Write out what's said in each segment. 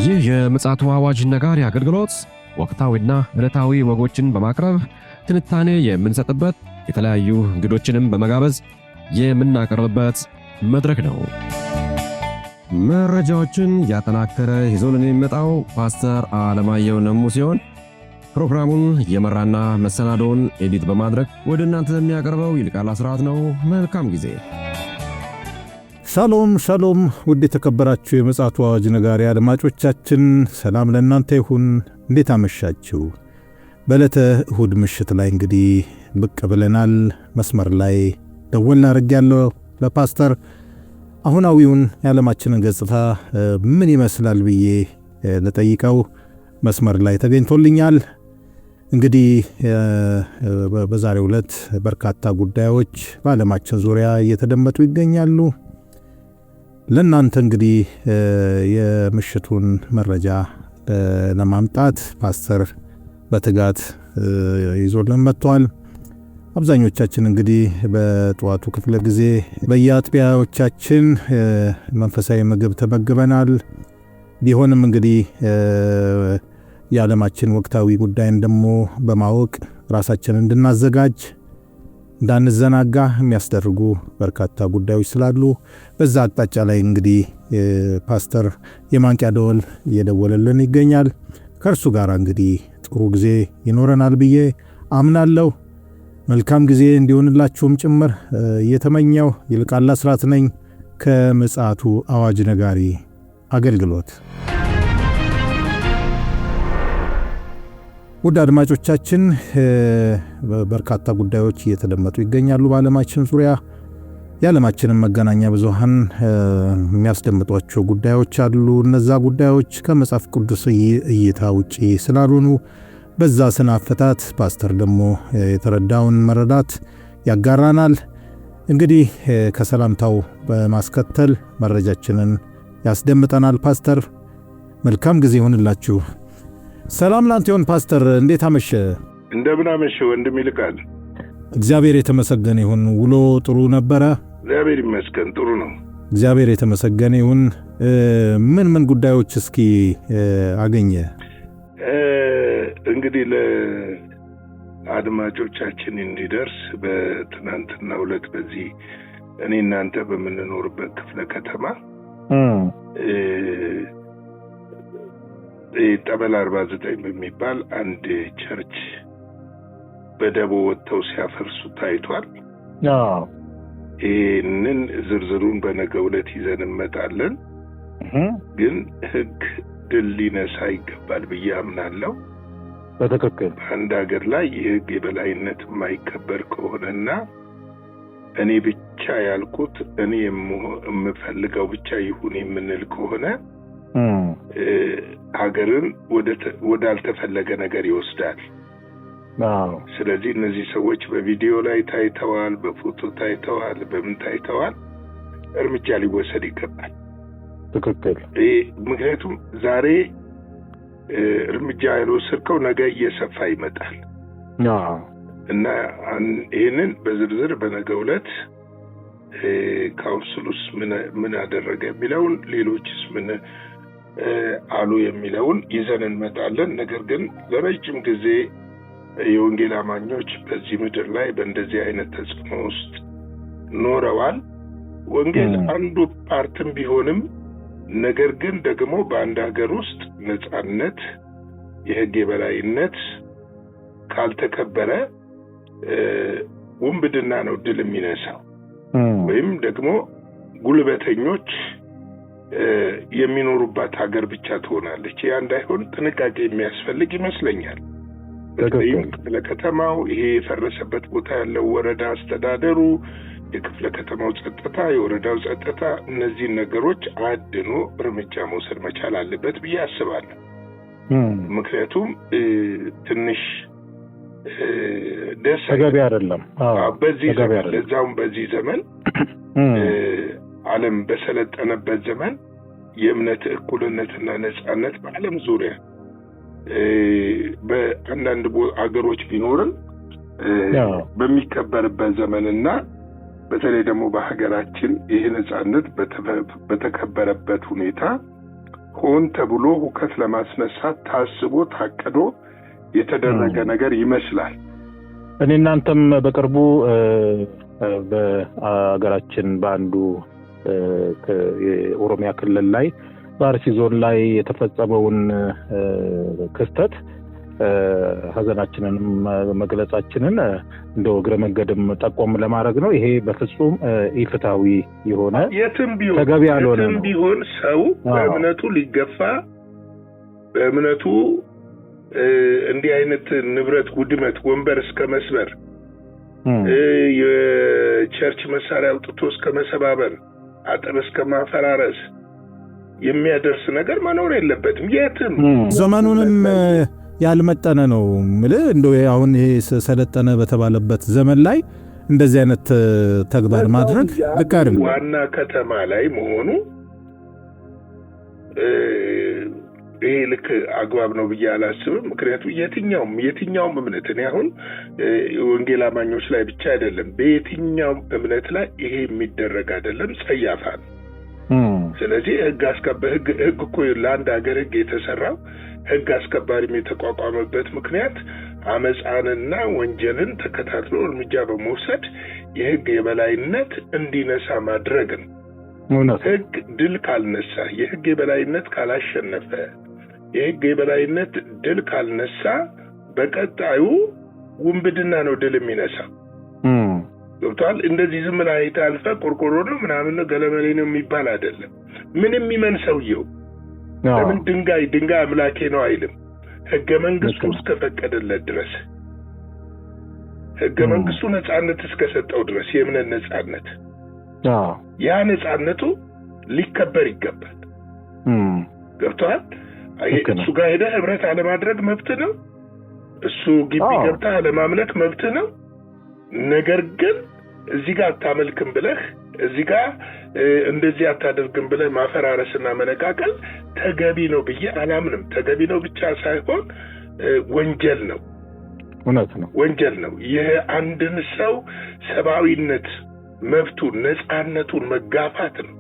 ይህ የምፅዓቱ አዋጅ ነጋሪ አገልግሎት ወቅታዊና ዕለታዊ ወጎችን በማቅረብ ትንታኔ የምንሰጥበት የተለያዩ እንግዶችንም በመጋበዝ የምናቀርብበት መድረክ ነው። መረጃዎችን ያጠናከረ ይዞልን የሚመጣው ፓስተር አለማየሁ ነሙ ሲሆን ፕሮግራሙን የመራና መሰናዶውን ኤዲት በማድረግ ወደ እናንተ የሚያቀርበው ይልቃል አስራት ነው። መልካም ጊዜ። ሻሎም ውድ የተከበራችሁ የምፅዓቱ አዋጅ ነጋሪ አድማጮቻችን ሰላም ለእናንተ ይሁን። እንዴት አመሻችሁ? በዕለተ እሁድ ምሽት ላይ እንግዲህ ብቅ ብለናል። መስመር ላይ ደወልና አድርጌያለሁ ለፓስተር አሁናዊውን የዓለማችንን ገጽታ ምን ይመስላል ብዬ ለጠይቀው መስመር ላይ ተገኝቶልኛል። እንግዲህ በዛሬው ዕለት በርካታ ጉዳዮች በዓለማችን ዙሪያ እየተደመጡ ይገኛሉ። ለእናንተ እንግዲህ የምሽቱን መረጃ ለማምጣት ፓስተር በትጋት ይዞልን መጥቷል። አብዛኞቻችን እንግዲህ በጠዋቱ ክፍለ ጊዜ በየአጥቢያዎቻችን መንፈሳዊ ምግብ ተመግበናል። ቢሆንም እንግዲህ የዓለማችን ወቅታዊ ጉዳይን ደግሞ በማወቅ ራሳችንን እንድናዘጋጅ እንዳንዘናጋ የሚያስደርጉ በርካታ ጉዳዮች ስላሉ በዛ አቅጣጫ ላይ እንግዲህ ፓስተር የማንቂያ ደወል እየደወለልን ይገኛል። ከእርሱ ጋር እንግዲህ ጥሩ ጊዜ ይኖረናል ብዬ አምናለሁ። መልካም ጊዜ እንዲሆንላችሁም ጭምር እየተመኘው ይልቃል አስራት ነኝ ከምፅዓቱ አዋጅ ነጋሪ አገልግሎት። ውድ አድማጮቻችን በርካታ ጉዳዮች እየተደመጡ ይገኛሉ በዓለማችን ዙሪያ። የዓለማችንን መገናኛ ብዙሃን የሚያስደምጧቸው ጉዳዮች አሉ። እነዛ ጉዳዮች ከመጽሐፍ ቅዱስ እይታ ውጪ ስላልሆኑ በዛ ስነ አፈታት ፓስተር ደግሞ የተረዳውን መረዳት ያጋራናል። እንግዲህ ከሰላምታው በማስከተል መረጃችንን ያስደምጠናል። ፓስተር መልካም ጊዜ ይሁንላችሁ። ሰላም ላንተ ይሁን ፓስተር፣ እንዴት አመሸ? እንደምን አመሸ ወንድም ይልቃል። እግዚአብሔር የተመሰገነ ይሁን። ውሎ ጥሩ ነበረ? እግዚአብሔር ይመስገን ጥሩ ነው። እግዚአብሔር የተመሰገነ ይሁን። ምን ጉዳዮች እስኪ አገኘ? እንግዲህ ለአድማጮቻችን እንዲደርስ በትናንትናው ዕለት በዚህ እኔ እናንተ በምንኖርበት ክፍለ ከተማ ጠበል 49 በሚባል አንድ ቸርች በደቦ ወጥተው ሲያፈርሱ ታይቷል። ይህንን ዝርዝሩን በነገው ዕለት ይዘን እንመጣለን። ግን ሕግ ድል ሊነሳ ይገባል ብዬ አምናለሁ። በትክክል በአንድ ሀገር ላይ የሕግ የበላይነት የማይከበር ከሆነና እኔ ብቻ ያልኩት እኔ የምፈልገው ብቻ ይሁን የምንል ከሆነ ሀገርን ወደ አልተፈለገ ነገር ይወስዳል። ስለዚህ እነዚህ ሰዎች በቪዲዮ ላይ ታይተዋል፣ በፎቶ ታይተዋል፣ በምን ታይተዋል። እርምጃ ሊወሰድ ይገባል። ትክክል። ምክንያቱም ዛሬ እርምጃ ያልወሰድከው ነገ እየሰፋ ይመጣል እና ይህንን በዝርዝር በነገው ዕለት ካውንስሉስ ምን አደረገ የሚለውን ሌሎችስ ምን አሉ የሚለውን ይዘን እንመጣለን። ነገር ግን ለረጅም ጊዜ የወንጌል አማኞች በዚህ ምድር ላይ በእንደዚህ አይነት ተጽዕኖ ውስጥ ኖረዋል። ወንጌል አንዱ ፓርትም ቢሆንም ነገር ግን ደግሞ በአንድ ሀገር ውስጥ ነጻነት፣ የሕግ የበላይነት ካልተከበረ ውንብድና ነው ድል የሚነሳው ወይም ደግሞ ጉልበተኞች የሚኖሩባት ሀገር ብቻ ትሆናለች። ያ እንዳይሆን ጥንቃቄ የሚያስፈልግ ይመስለኛል። በተለይም ክፍለ ከተማው ይሄ የፈረሰበት ቦታ ያለው ወረዳ አስተዳደሩ፣ የክፍለ ከተማው ጸጥታ፣ የወረዳው ጸጥታ እነዚህን ነገሮች አድኖ እርምጃ መውሰድ መቻል አለበት ብዬ አስባለሁ። ምክንያቱም ትንሽ ደስ ተገቢ አይደለም። ለዛውም በዚህ ዘመን ዓለም በሰለጠነበት ዘመን የእምነት እኩልነትና ነጻነት በዓለም ዙሪያ በአንዳንድ አገሮች ቢኖርም በሚከበርበት ዘመንና በተለይ ደግሞ በሀገራችን ይህ ነጻነት በተከበረበት ሁኔታ ሆን ተብሎ ሁከት ለማስነሳት ታስቦ ታቅዶ የተደረገ ነገር ይመስላል። እኔ እናንተም በቅርቡ በአገራችን በአንዱ የኦሮሚያ ክልል ላይ በአርሲ ዞን ላይ የተፈጸመውን ክስተት ሀዘናችንን መግለጻችንን እንደው እግረ መንገድም ጠቆም ለማድረግ ነው። ይሄ በፍጹም ኢፍትሃዊ የሆነ ተገቢ ያልሆነ ነው። የትም ቢሆን ሰው በእምነቱ ሊገፋ በእምነቱ እንዲህ አይነት ንብረት ውድመት ወንበር እስከ መስበር የቸርች መሳሪያ አውጥቶ እስከ መሰባበር አጥር እስከ ማፈራረስ የሚያደርስ ነገር መኖር የለበትም። የትም ዘመኑንም ያልመጠነ ነው ማለት እንደው አሁን ይሄ ሰለጠነ በተባለበት ዘመን ላይ እንደዚህ አይነት ተግባር ማድረግ ልክ አይደለም። ዋና ከተማ ላይ መሆኑ ይሄ ልክ አግባብ ነው ብዬ አላስብም። ምክንያቱም የትኛውም እምነት እኔ አሁን ወንጌል አማኞች ላይ ብቻ አይደለም፣ በየትኛውም እምነት ላይ ይሄ የሚደረግ አይደለም፣ ጸያፋ ነው። ስለዚህ ህግ እኮ ለአንድ ሀገር ህግ የተሰራው ህግ አስከባሪም የተቋቋመበት ምክንያት አመፃንና ወንጀልን ተከታትሎ እርምጃ በመውሰድ የህግ የበላይነት እንዲነሳ ማድረግ ነው። ህግ ድል ካልነሳ፣ የህግ የበላይነት ካላሸነፈ፣ የህግ የበላይነት ድል ካልነሳ በቀጣዩ ውንብድና ነው ድል የሚነሳው። ገብቷል? እንደዚህ ዝም ብለህ አይተህ አልፈህ ቆርቆሮ ነው ምናምን ነው ገለመሌ ነው የሚባል አይደለም። ምንም ይመን ሰውየው ለምን ድንጋይ አምላኬ ነው አይልም። ህገ መንግስቱ እስከፈቀደለት ድረስ፣ ህገ መንግስቱ ነጻነት እስከሰጠው ድረስ የእምነት ነጻነት ያ ነጻነቱ ሊከበር ይገባል። ገብቷል? እሱ ጋር ሄደህ ህብረት አለማድረግ መብት ነው። እሱ ግቢ ገብተህ አለማምለክ መብት ነው። ነገር ግን እዚህ ጋር አታመልክም ብለህ እዚህ ጋር እንደዚህ አታደርግም ብለህ ማፈራረስና መነቃቀል ተገቢ ነው ብዬ አላምንም። ተገቢ ነው ብቻ ሳይሆን ወንጀል ነው። እውነት ነው፣ ወንጀል ነው። ይህ አንድን ሰው ሰብአዊነት መብቱን ነፃነቱን መጋፋት ነው።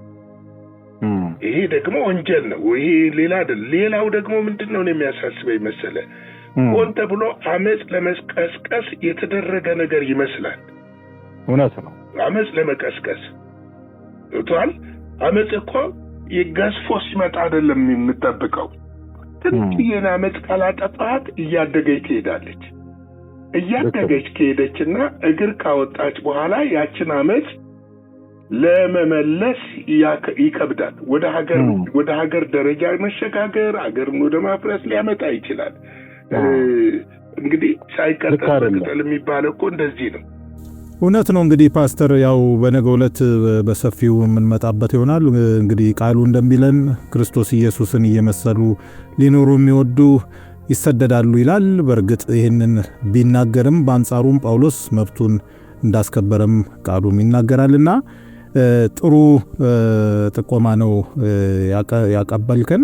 ይሄ ደግሞ ወንጀል ነው። ይሄ ሌላ አይደለም። ሌላው ደግሞ ምንድነው የሚያሳስበኝ መሰለህ? ሆን ተብሎ አመጽ ለመቀስቀስ የተደረገ ነገር ይመስላል። እውነት ነው። አመጽ ለመቀስቀስ ቶታል አመጽ እኮ የጋስፎ ሲመጣ አይደለም የምትጠብቀው። ትንሽዬን አመጽ ካላጠፋት እያደገች ትሄዳለች። እያደገች ከሄደችና እግር ካወጣች በኋላ ያችን አመጽ ለመመለስ ይከብዳል። ወደ ሀገር ደረጃ መሸጋገር ሀገርን ወደ ማፍረስ ሊያመጣ ይችላል። እንግዲህ ሳይቀጠል ቅጠል የሚባለው እኮ እንደዚህ ነው። እውነት ነው። እንግዲህ ፓስተር ያው በነገው ዕለት በሰፊው የምንመጣበት ይሆናል። እንግዲህ ቃሉ እንደሚለን ክርስቶስ ኢየሱስን እየመሰሉ ሊኖሩ የሚወዱ ይሰደዳሉ ይላል። በእርግጥ ይህንን ቢናገርም በአንጻሩም ጳውሎስ መብቱን እንዳስከበረም ቃሉም ይናገራልና ጥሩ ጥቆማ ነው ያቀበልከን።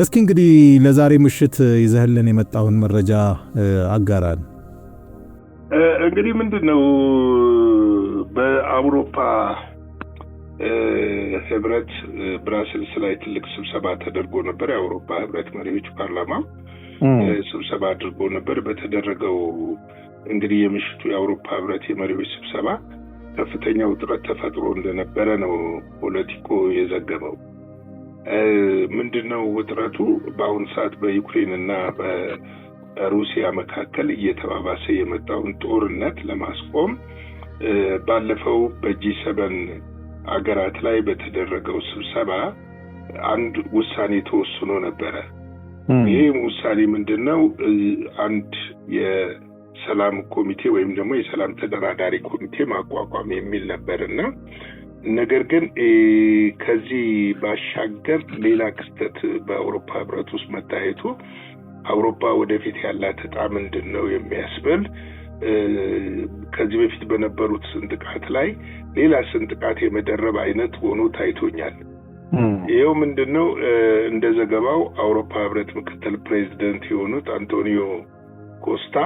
እስኪ እንግዲህ ለዛሬ ምሽት ይዘህልን የመጣውን መረጃ አጋራን። እንግዲህ ምንድነው በአውሮፓ ህብረት ብራስልስ ላይ ትልቅ ስብሰባ ተደርጎ ነበር። የአውሮፓ ህብረት መሪዎች ፓርላማ ስብሰባ አድርጎ ነበር። በተደረገው እንግዲህ የምሽቱ የአውሮፓ ህብረት የመሪዎች ስብሰባ ከፍተኛ ውጥረት ተፈጥሮ እንደነበረ ነው ፖለቲኮ የዘገበው። ምንድነው ውጥረቱ? በአሁኑ ሰዓት በዩክሬንና በሩሲያ መካከል እየተባባሰ የመጣውን ጦርነት ለማስቆም ባለፈው በጂ7 አገራት ላይ በተደረገው ስብሰባ አንድ ውሳኔ ተወስኖ ነበረ። ይህ ውሳኔ ምንድነው? አንድ የሰላም ኮሚቴ ወይም ደግሞ የሰላም ተደራዳሪ ኮሚቴ ማቋቋም የሚል ነበርና ነገር ግን ከዚህ ባሻገር ሌላ ክስተት በአውሮፓ ህብረት ውስጥ መታየቱ አውሮፓ ወደፊት ያላት ዕጣ ምንድነው የሚያስብል ከዚህ በፊት በነበሩት ስንጥቃት ላይ ሌላ ስንጥቃት የመደረብ አይነት ሆኖ ታይቶኛል። ይሄው ምንድነው? እንደ ዘገባው አውሮፓ ህብረት ምክትል ፕሬዝዳንት የሆኑት አንቶኒዮ ኮስታ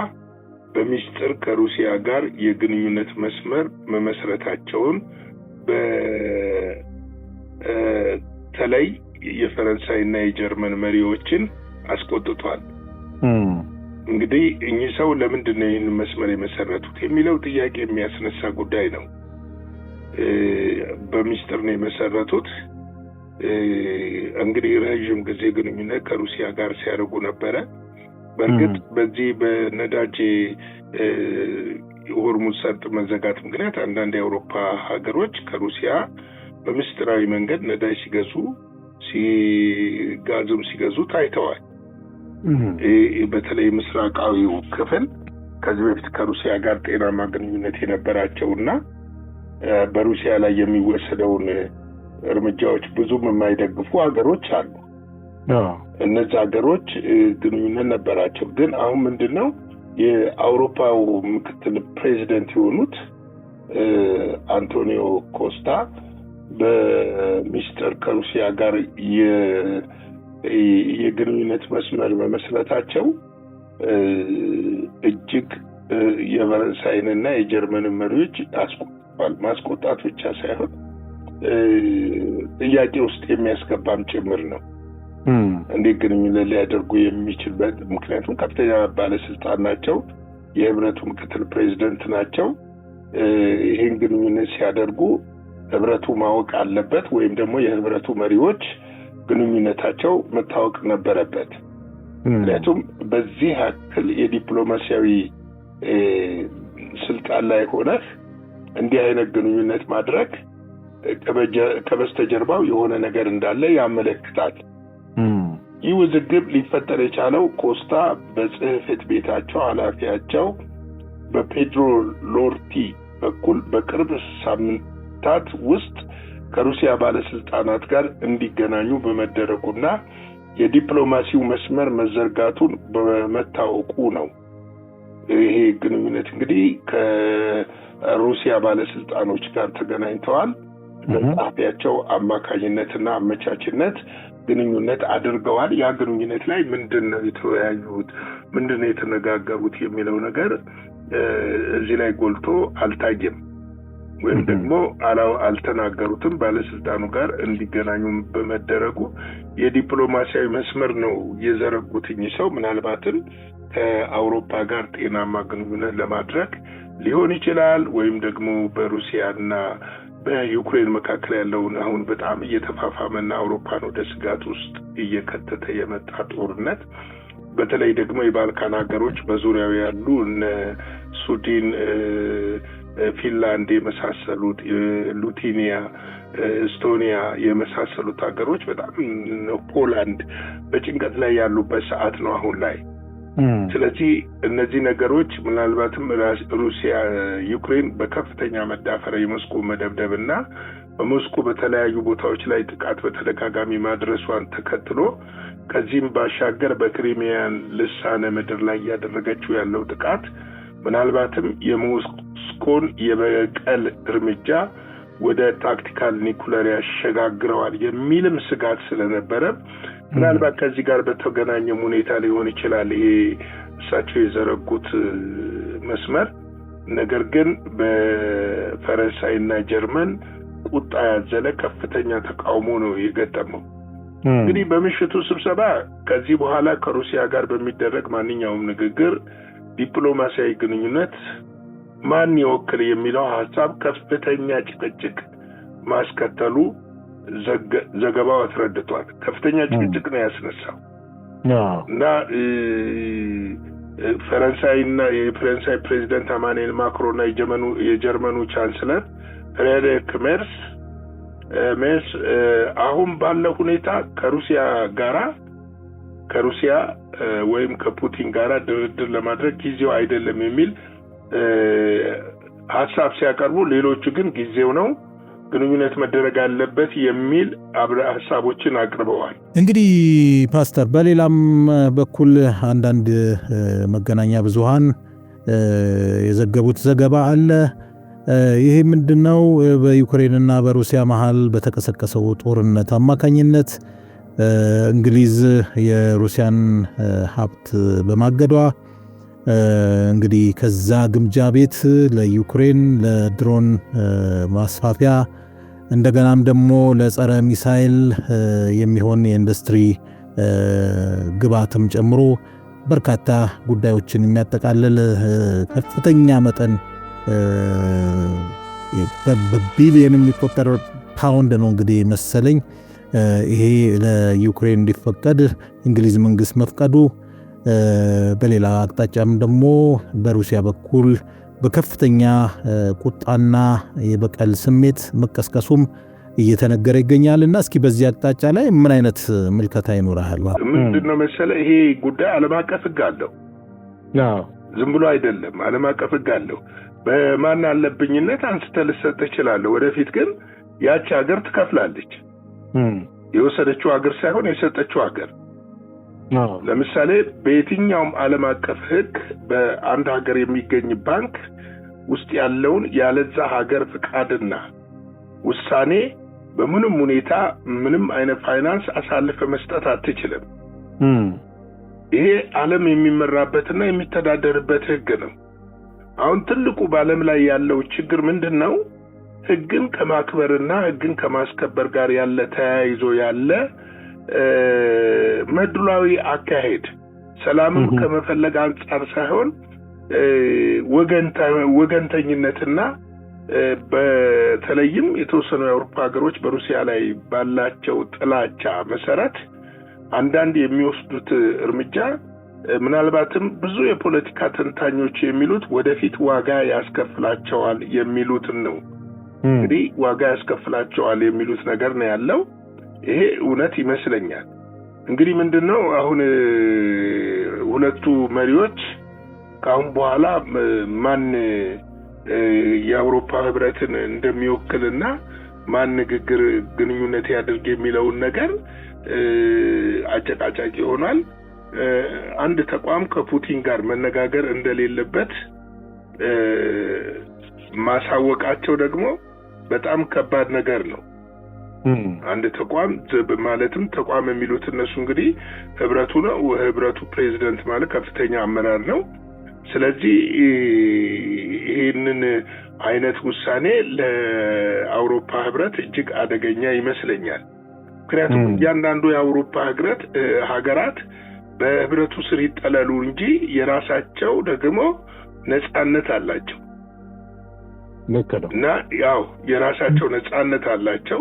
በሚስጥር ከሩሲያ ጋር የግንኙነት መስመር መመስረታቸውን በተለይ የፈረንሳይና የጀርመን መሪዎችን አስቆጥቷል። እንግዲህ እኚህ ሰው ለምንድን ነው ይህን መስመር የመሰረቱት የሚለው ጥያቄ የሚያስነሳ ጉዳይ ነው። በሚስጥር ነው የመሰረቱት። እንግዲህ ረዥም ጊዜ ግንኙነት ከሩሲያ ጋር ሲያደርጉ ነበረ። በእርግጥ በዚህ በነዳጅ የሆርሙዝ ሰርጥ መዘጋት ምክንያት አንዳንድ የአውሮፓ ሀገሮች ከሩሲያ በምስጢራዊ መንገድ ነዳጅ ሲገዙ ጋዝም ሲገዙ ታይተዋል። በተለይ ምስራቃዊው ክፍል ከዚህ በፊት ከሩሲያ ጋር ጤናማ ግንኙነት የነበራቸውና በሩሲያ ላይ የሚወሰደውን እርምጃዎች ብዙም የማይደግፉ ሀገሮች አሉ። እነዚህ ሀገሮች ግንኙነት ነበራቸው። ግን አሁን ምንድነው የአውሮፓው ምክትል ፕሬዚደንት የሆኑት አንቶኒዮ ኮስታ በሚስጥር ከሩሲያ ጋር የግንኙነት መስመር በመስረታቸው እጅግ የፈረንሳይንና የጀርመንን መሪዎች አስቆጥቷል። ማስቆጣት ብቻ ሳይሆን ጥያቄ ውስጥ የሚያስገባም ጭምር ነው። እንዴት ግንኙነት ሊያደርጉ የሚችልበት? ምክንያቱም ከፍተኛ ባለስልጣን ናቸው፣ የህብረቱ ምክትል ፕሬዚደንት ናቸው። ይህን ግንኙነት ሲያደርጉ ህብረቱ ማወቅ አለበት፣ ወይም ደግሞ የህብረቱ መሪዎች ግንኙነታቸው መታወቅ ነበረበት። ምክንያቱም በዚህ ያክል የዲፕሎማሲያዊ ስልጣን ላይ ሆነህ እንዲህ አይነት ግንኙነት ማድረግ ከበስተጀርባው የሆነ ነገር እንዳለ ያመለክታል። ይህ ውዝግብ ሊፈጠር የቻለው ኮስታ በጽህፈት ቤታቸው ኃላፊያቸው በፔድሮ ሎርቲ በኩል በቅርብ ሳምንታት ውስጥ ከሩሲያ ባለስልጣናት ጋር እንዲገናኙ በመደረጉና የዲፕሎማሲው መስመር መዘርጋቱን በመታወቁ ነው። ይሄ ግንኙነት እንግዲህ ከሩሲያ ባለስልጣኖች ጋር ተገናኝተዋል። በጸሐፊያቸው አማካኝነትና አመቻችነት ግንኙነት አድርገዋል። ያ ግንኙነት ላይ ምንድነው የተወያዩት፣ ምንድነው የተነጋገሩት የሚለው ነገር እዚህ ላይ ጎልቶ አልታየም፣ ወይም ደግሞ አልተናገሩትም። ባለስልጣኑ ጋር እንዲገናኙ በመደረጉ የዲፕሎማሲያዊ መስመር ነው የዘረጉት። እኚህ ሰው ምናልባትም ከአውሮፓ ጋር ጤናማ ግንኙነት ለማድረግ ሊሆን ይችላል፣ ወይም ደግሞ በሩሲያና በዩክሬን መካከል ያለውን አሁን በጣም እየተፋፋመና አውሮፓን ወደ ስጋት ውስጥ እየከተተ የመጣ ጦርነት፣ በተለይ ደግሞ የባልካን ሀገሮች በዙሪያው ያሉ እነ ሱዲን፣ ፊንላንድ የመሳሰሉት፣ ሊቱዌኒያ፣ ኤስቶኒያ የመሳሰሉት ሀገሮች በጣም ፖላንድ በጭንቀት ላይ ያሉበት ሰዓት ነው አሁን ላይ። ስለዚህ እነዚህ ነገሮች ምናልባትም ሩሲያ ዩክሬን በከፍተኛ መዳፈር የሞስኮ መደብደብና በሞስኮ በተለያዩ ቦታዎች ላይ ጥቃት በተደጋጋሚ ማድረሷን ተከትሎ ከዚህም ባሻገር በክሪሚያን ልሳነ ምድር ላይ ያደረገችው ያለው ጥቃት ምናልባትም የሞስኮን የበቀል እርምጃ ወደ ታክቲካል ኒኩለር ያሸጋግረዋል የሚልም ስጋት ስለነበረ ምናልባት ከዚህ ጋር በተገናኘም ሁኔታ ሊሆን ይችላል ይሄ እሳቸው የዘረጉት መስመር። ነገር ግን በፈረንሳይና ጀርመን ቁጣ ያዘለ ከፍተኛ ተቃውሞ ነው የገጠመው። እንግዲህ በምሽቱ ስብሰባ ከዚህ በኋላ ከሩሲያ ጋር በሚደረግ ማንኛውም ንግግር ዲፕሎማሲያዊ ግንኙነት ማን ይወክል የሚለው ሐሳብ ከፍተኛ ጭቅጭቅ ማስከተሉ ዘገባው አስረድቷል። ከፍተኛ ጭቅጭቅ ነው ያስነሳው እና ፈረንሳይና የፈረንሳይ ፕሬዚደንት ኢማኑኤል ማክሮንና የጀርመኑ ቻንስለር ፍሬድሪክ ሜርስ አሁን ባለው ሁኔታ ከሩሲያ ወይም ከፑቲን ጋራ ድርድር ለማድረግ ጊዜው አይደለም የሚል ሐሳብ ሲያቀርቡ፣ ሌሎቹ ግን ጊዜው ነው፣ ግንኙነት መደረግ አለበት የሚል ሐሳቦችን አቅርበዋል። እንግዲህ ፓስተር፣ በሌላም በኩል አንዳንድ መገናኛ ብዙሃን የዘገቡት ዘገባ አለ። ይሄ ምንድነው? በዩክሬንና በሩሲያ መሃል በተቀሰቀሰው ጦርነት አማካኝነት እንግሊዝ የሩሲያን ሀብት በማገዷ እንግዲህ ከዛ ግምጃ ቤት ለዩክሬን ለድሮን ማስፋፊያ እንደገናም ደግሞ ለጸረ ሚሳይል የሚሆን የኢንዱስትሪ ግብዓትም ጨምሮ በርካታ ጉዳዮችን የሚያጠቃልል ከፍተኛ መጠን በቢሊየን የሚቆጠር ፓውንድ ነው እንግዲህ መሰለኝ ይሄ ለዩክሬን እንዲፈቀድ እንግሊዝ መንግስት መፍቀዱ፣ በሌላ አቅጣጫም ደግሞ በሩሲያ በኩል በከፍተኛ ቁጣና የበቀል ስሜት መቀስቀሱም እየተነገረ ይገኛል። እና እስኪ በዚህ አቅጣጫ ላይ ምን አይነት ምልከታ ይኖርሃል? ምንድነው መሰለ ይሄ ጉዳይ ዓለም አቀፍ ሕግ አለው። ዝም ብሎ አይደለም። ዓለም አቀፍ ሕግ አለው። በማን አለብኝነት አንስተ ልሰጥ ትችላለህ። ወደፊት ግን ያቺ ሀገር ትከፍላለች። የወሰደችው ሀገር ሳይሆን የሰጠችው ሀገር። ለምሳሌ በየትኛውም ዓለም አቀፍ ሕግ በአንድ ሀገር የሚገኝ ባንክ ውስጥ ያለውን ያለዛ ሀገር ፍቃድና ውሳኔ በምንም ሁኔታ ምንም አይነት ፋይናንስ አሳልፈ መስጠት አትችልም። ይሄ ዓለም የሚመራበትና የሚተዳደርበት ሕግ ነው። አሁን ትልቁ በዓለም ላይ ያለው ችግር ምንድነው? ሕግን ከማክበርና ሕግን ከማስከበር ጋር ያለ ተያይዞ ያለ መድሏዊ አካሄድ ሰላምን ከመፈለግ አንጻር ሳይሆን ወገንተኝነትና በተለይም የተወሰኑ የአውሮፓ ሀገሮች በሩሲያ ላይ ባላቸው ጥላቻ መሰረት አንዳንድ የሚወስዱት እርምጃ ምናልባትም ብዙ የፖለቲካ ተንታኞች የሚሉት ወደፊት ዋጋ ያስከፍላቸዋል የሚሉትን ነው። እንግዲህ ዋጋ ያስከፍላቸዋል የሚሉት ነገር ነው ያለው። ይሄ እውነት ይመስለኛል። እንግዲህ ምንድነው አሁን ሁለቱ መሪዎች ካሁን በኋላ ማን የአውሮፓ ህብረትን እንደሚወክልና ማን ንግግር ግንኙነት ያድርግ የሚለውን ነገር አጨቃጫቂ ሆኗል። አንድ ተቋም ከፑቲን ጋር መነጋገር እንደሌለበት ማሳወቃቸው ደግሞ በጣም ከባድ ነገር ነው። አንድ ተቋም ማለትም ተቋም የሚሉት እነሱ እንግዲህ ህብረቱ ነው። ህብረቱ ፕሬዝዳንት ማለት ከፍተኛ አመራር ነው። ስለዚህ ይህንን አይነት ውሳኔ ለአውሮፓ ህብረት እጅግ አደገኛ ይመስለኛል። ምክንያቱም እያንዳንዱ የአውሮፓ ሀገራት በህብረቱ ስር ይጠለሉ እንጂ የራሳቸው ደግሞ ነጻነት አላቸው። እና ያው የራሳቸው ነጻነት አላቸው።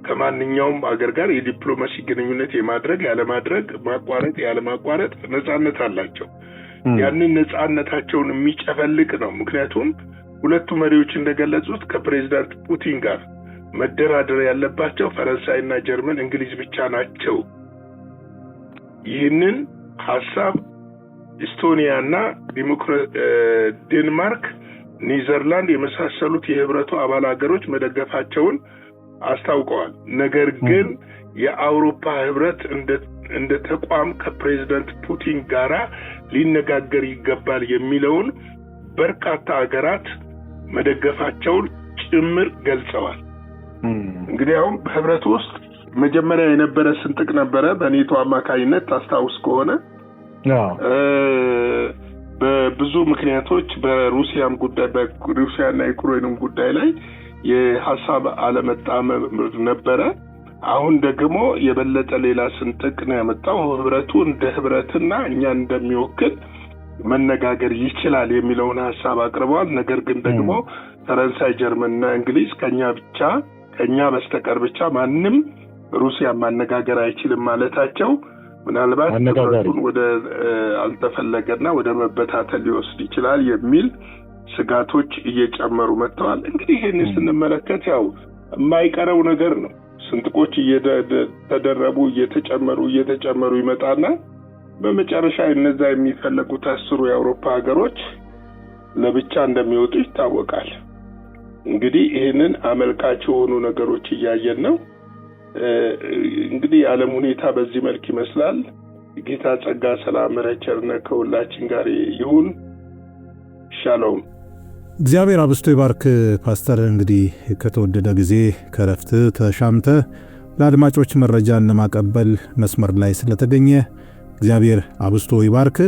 ከማንኛውም ሀገር ጋር የዲፕሎማሲ ግንኙነት የማድረግ ያለማድረግ፣ ማቋረጥ ያለማቋረጥ ነጻነት አላቸው። ያንን ነጻነታቸውን የሚጨፈልቅ ነው። ምክንያቱም ሁለቱ መሪዎች እንደገለጹት ከፕሬዝዳንት ፑቲን ጋር መደራደር ያለባቸው ፈረንሳይና ጀርመን፣ እንግሊዝ ብቻ ናቸው። ይህንን ሐሳብ ኢስቶኒያና ዴንማርክ፣ ኔዘርላንድ የመሳሰሉት የህብረቱ አባል ሀገሮች መደገፋቸውን አስታውቀዋል። ነገር ግን የአውሮፓ ህብረት እንደ ተቋም ከፕሬዝዳንት ፑቲን ጋራ ሊነጋገር ይገባል የሚለውን በርካታ ሀገራት መደገፋቸውን ጭምር ገልጸዋል። እንግዲህ አሁን በህብረቱ ውስጥ መጀመሪያ የነበረ ስንጥቅ ነበረ በኔቶ አማካይነት ታስታውስ ከሆነ በብዙ ምክንያቶች በሩሲያም ጉዳይ በሩሲያና ዩክሬንም ጉዳይ ላይ የሐሳብ አለመጣመር ነበረ። አሁን ደግሞ የበለጠ ሌላ ስንጥቅ ነው ያመጣው። ህብረቱ እንደ ህብረትና እኛን እንደሚወክል መነጋገር ይችላል የሚለውን ሐሳብ አቅርበዋል። ነገር ግን ደግሞ ፈረንሳይ፣ ጀርመንና እንግሊዝ ከኛ በስተቀር ብቻ ማንም ሩሲያ ማነጋገር አይችልም ማለታቸው ምናልባት ህብረቱን ወደ አልተፈለገና ወደ መበታተል ሊወስድ ይችላል የሚል ስጋቶች እየጨመሩ መጥተዋል። እንግዲህ ይህን ስንመለከት ያው የማይቀረው ነገር ነው። ስንጥቆች እየተደረቡ እየተጨመሩ ይመጣና በመጨረሻ እነዛ የሚፈለጉት 10 የአውሮፓ ሀገሮች ለብቻ እንደሚወጡ ይታወቃል። እንግዲህ ይህንን አመልካች የሆኑ ነገሮች እያየን ነው። እንግዲህ የዓለም ሁኔታ በዚህ መልክ ይመስላል። ጌታ ጸጋ፣ ሰላም፣ ቸርነት ከሁላችን ጋር ይሁን። ሻሎም። እግዚአብሔር አብስቶ ይባርክ። ፓስተር እንግዲህ ከተወደደ ጊዜ ከረፍት ተሻምተ ለአድማጮች መረጃን ለማቀበል መስመር ላይ ስለተገኘ እግዚአብሔር አብስቶ ይባርክ።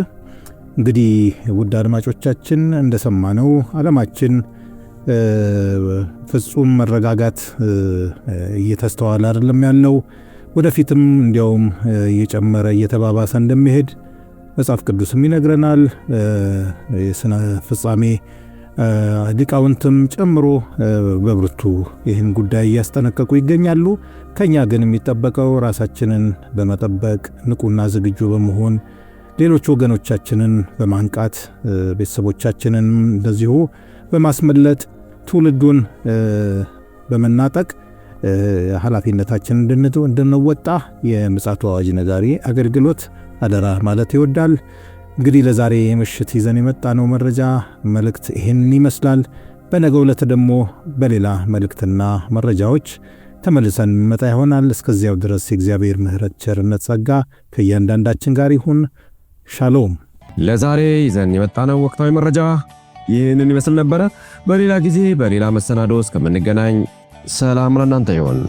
እንግዲህ ውድ አድማጮቻችን እንደሰማነው ዓለማችን ፍጹም መረጋጋት እየተስተዋለ አይደለም ያለው። ወደፊትም እንዲያውም እየጨመረ እየተባባሰ እንደሚሄድ መጽሐፍ ቅዱስም ይነግረናል። የሥነ ፍጻሜ ሊቃውንትም ጨምሮ በብርቱ ይህን ጉዳይ እያስጠነቀቁ ይገኛሉ። ከኛ ግን የሚጠበቀው ራሳችንን በመጠበቅ ንቁና ዝግጁ በመሆን ሌሎች ወገኖቻችንን በማንቃት ቤተሰቦቻችንን እንደዚሁ በማስመለጥ ትውልዱን በመናጠቅ ኃላፊነታችንን እንድንወጣ የምፅዓቱ አዋጅ ነጋሪ አገልግሎት አደራ ማለት ይወዳል። እንግዲህ ለዛሬ ምሽት ይዘን የመጣነው መረጃ መልእክት ይህንን ይመስላል። በነገው ዕለት ደግሞ በሌላ መልእክትና መረጃዎች ተመልሰን እንመጣ ይሆናል። እስከዚያው ድረስ የእግዚአብሔር ምሕረት፣ ቸርነት፣ ጸጋ ከእያንዳንዳችን ጋር ይሁን። ሻሎም። ለዛሬ ይዘን የመጣነው ወቅታዊ መረጃ ይህንን ይመስል ነበረ። በሌላ ጊዜ በሌላ መሰናዶ እስከምንገናኝ ሰላም ለእናንተ ይሁን።